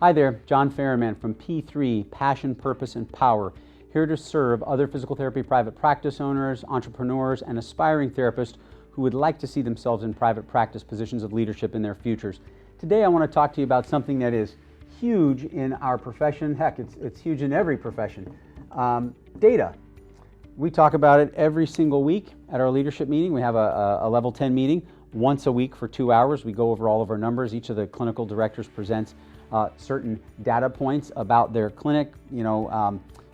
Hi there, John Farahmand from P3, Passion, Purpose, and Power, here to serve other physical therapy private practice owners, entrepreneurs, and aspiring therapists who would like to see themselves in private practice positions of leadership in their futures. Today I want to talk to you about something that is huge in our profession. Heck, it's huge in every profession. Data. We talk about it every single week at our leadership meeting. We have a level 10 meeting once a week for 2 hours. We go over all of our numbers. Each of the clinical directors presents certain data points about their clinic,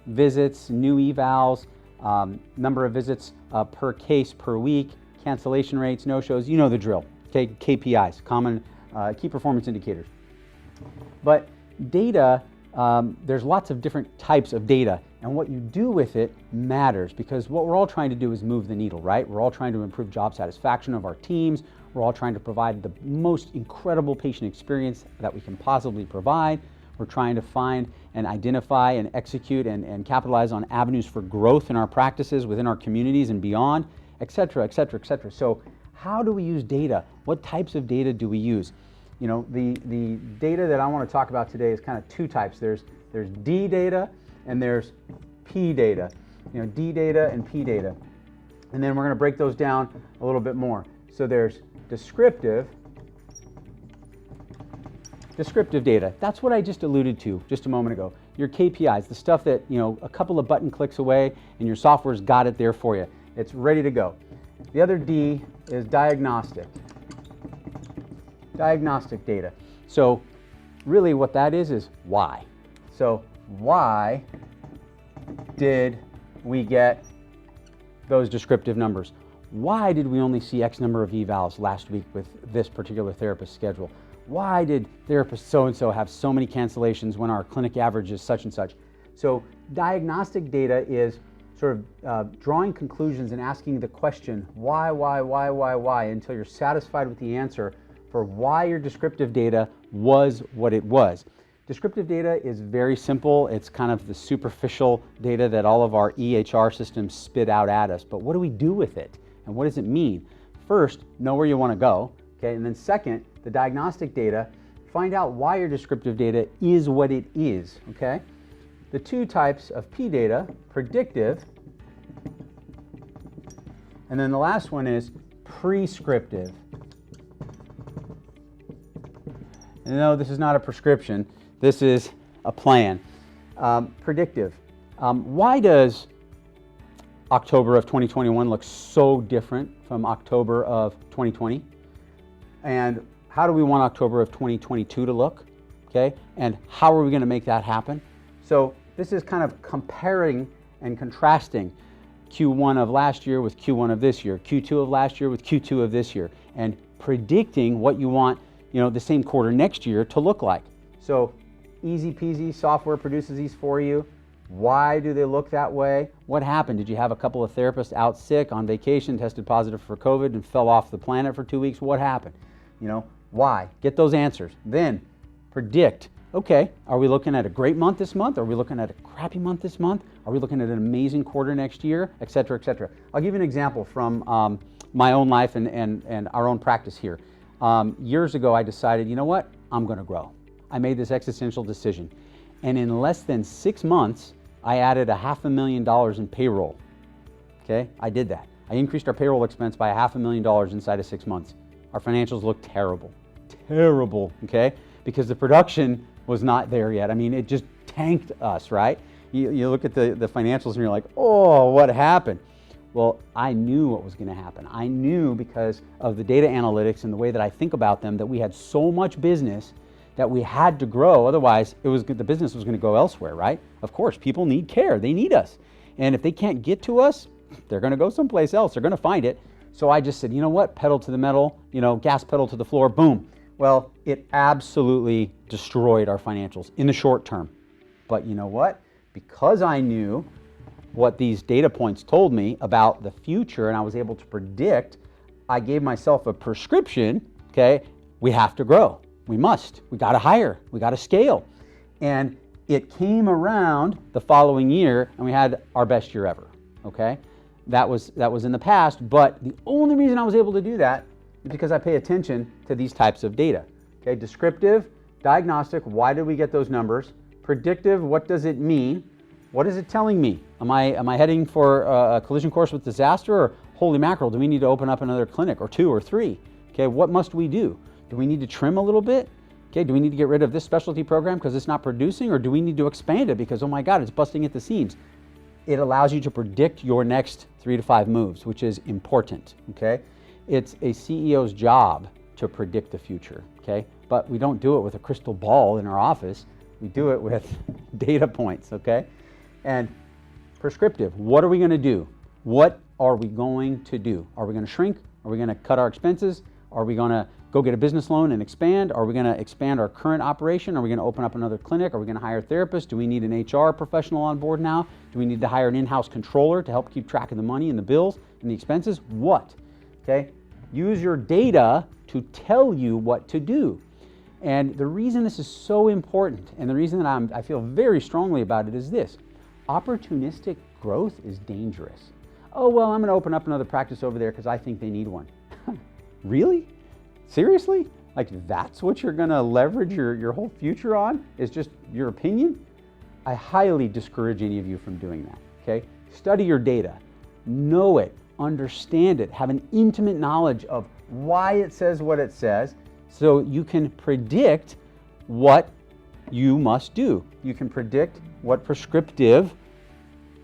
visits, new evals, number of visits per case per week, cancellation rates, no-shows, you know the drill, okay? KPIs, common key performance indicators. But data, there's lots of different types of data, and what you do with it matters, because what we're all trying to do is move the needle, right? We're all trying to improve job satisfaction of our teams. We're all trying to provide the most incredible patient experience that we can possibly provide. We're trying to find and identify and execute and capitalize on avenues for growth in our practices, within our communities and beyond, et cetera, et cetera, et cetera. So how do we use data? What types of data do we use? You know, the data that I want to talk about today is kind of two types. There's D data and there's P data. You know, D data and P data. And then we're going to break those down a little bit more. So there's descriptive data. That's what I just alluded to just a moment ago. Your KPIs, the stuff that, a couple of button clicks away and your software's got it there for you. It's ready to go. The other D is diagnostic data. So really what that is why. So why did we get those descriptive numbers? Why did we only see X number of evals last week with this particular therapist schedule? Why did therapist so-and-so have so many cancellations when our clinic average is such and such? So diagnostic data is sort of drawing conclusions and asking the question, why, until you're satisfied with the answer for why your descriptive data was what it was. Descriptive data is very simple. It's kind of the superficial data that all of our EHR systems spit out at us. But what do we do with it? And what does it mean? First, know where you want to go, okay? And then second, the diagnostic data, find out why your descriptive data is what it is, okay? The two types of P data, predictive, and then the last one is prescriptive. And no, this is not a prescription. This is a plan. Predictive. Why does October of 2021 looks so different from October of 2020? And how do we want October of 2022 to look? Okay, and how are we going to make that happen? So this is kind of comparing and contrasting Q1 of last year with Q1 of this year, Q2 of last year with Q2 of this year, and predicting what you want, the same quarter next year to look like. So easy peasy, software produces these for you. Why do they look that way? What happened? Did you have a couple of therapists out sick, on vacation, tested positive for COVID, and fell off the planet for 2 weeks? What happened? Why? Get those answers. Then predict. Okay, are we looking at a great month this month? Are we looking at a crappy month this month? Are we looking at an amazing quarter next year? Et cetera, et cetera. I'll give you an example from my own life and our own practice here. Years ago, I decided, you know what? I'm going to grow. I made this existential decision. And in less than 6 months, I added $500,000 in payroll. Okay, I did that. I increased our payroll expense by $500,000 inside of 6 months. Our financials looked terrible, okay? Because the production was not there yet. I mean, it just tanked us, right? You look at the financials and you're like, oh, what happened? Well, I knew what was going to happen. I knew because of the data analytics and the way that I think about them that we had so much business that we had to grow. Otherwise, the business was going to go elsewhere, right? Of course, people need care. They need us. And if they can't get to us, they're going to go someplace else. They're going to find it. So I just said, you know what? Pedal to the metal, gas pedal to the floor, boom. Well, it absolutely destroyed our financials in the short term. But you know what? Because I knew what these data points told me about the future and I was able to predict, I gave myself a prescription, okay? We have to grow. We must. We got to hire. We got to scale. And it came around the following year and we had our best year ever, okay? That was in the past, but the only reason I was able to do that is because I pay attention to these types of data. Okay, descriptive, Diagnostic, why did we get those numbers? Predictive, what does it mean? What is it telling me? Am I heading for a collision course with disaster, or holy mackerel, do we need to open up another clinic or 2 or 3? Okay, what must we do? Do we need to trim a little bit? Okay, do we need to get rid of this specialty program because it's not producing, or do we need to expand it because, oh my God, it's busting at the seams? It allows you to predict your next 3 to 5 moves, which is important, okay? It's a CEO's job to predict the future, okay? But we don't do it with a crystal ball in our office. We do it with data points, okay? And prescriptive, what are we going to do? What are we going to do? Are we going to shrink? Are we going to cut our expenses? Are we going to go get a business loan and expand? Are we going to expand our current operation? Are we going to open up another clinic? Are we going to hire therapists? Do we need an HR professional on board now? Do we need to hire an in-house controller to help keep track of the money and the bills and the expenses? What? Okay? Use your data to tell you what to do. And the reason this is so important, and the reason that I feel very strongly about it, is this. Opportunistic growth is dangerous. Oh, well, I'm going to open up another practice over there because I think they need one. Really? Seriously? Like, that's what you're going to leverage your whole future on, is just your opinion? I highly discourage any of you from doing that, okay? Study your data. Know it. Understand it. Have an intimate knowledge of why it says what it says, so you can predict what you must do. You can predict what prescriptive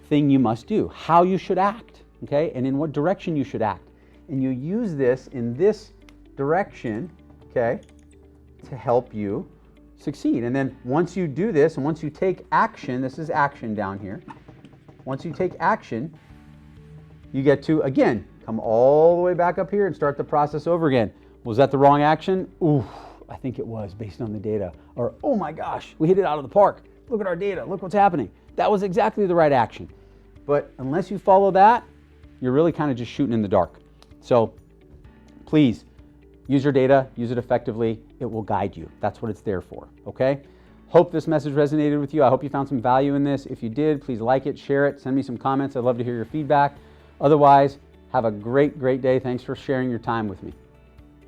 thing you must do, how you should act, okay, and in what direction you should act. And you use this in this direction, okay, to help you succeed. And then once you do this, and once you take action, this is action down here. Once you take action, you get to, again, come all the way back up here and start the process over again. Was that the wrong action? Ooh, I think it was, based on the data. Or, oh my gosh, we hit it out of the park. Look at our data. Look what's happening. That was exactly the right action. But unless you follow that, you're really kind of just shooting in the dark. So please use your data, use it effectively. It will guide you. That's what it's there for, okay? Hope this message resonated with you. I hope you found some value in this. If you did, please like it, share it, send me some comments. I'd love to hear your feedback. Otherwise, have a great, great day. Thanks for sharing your time with me.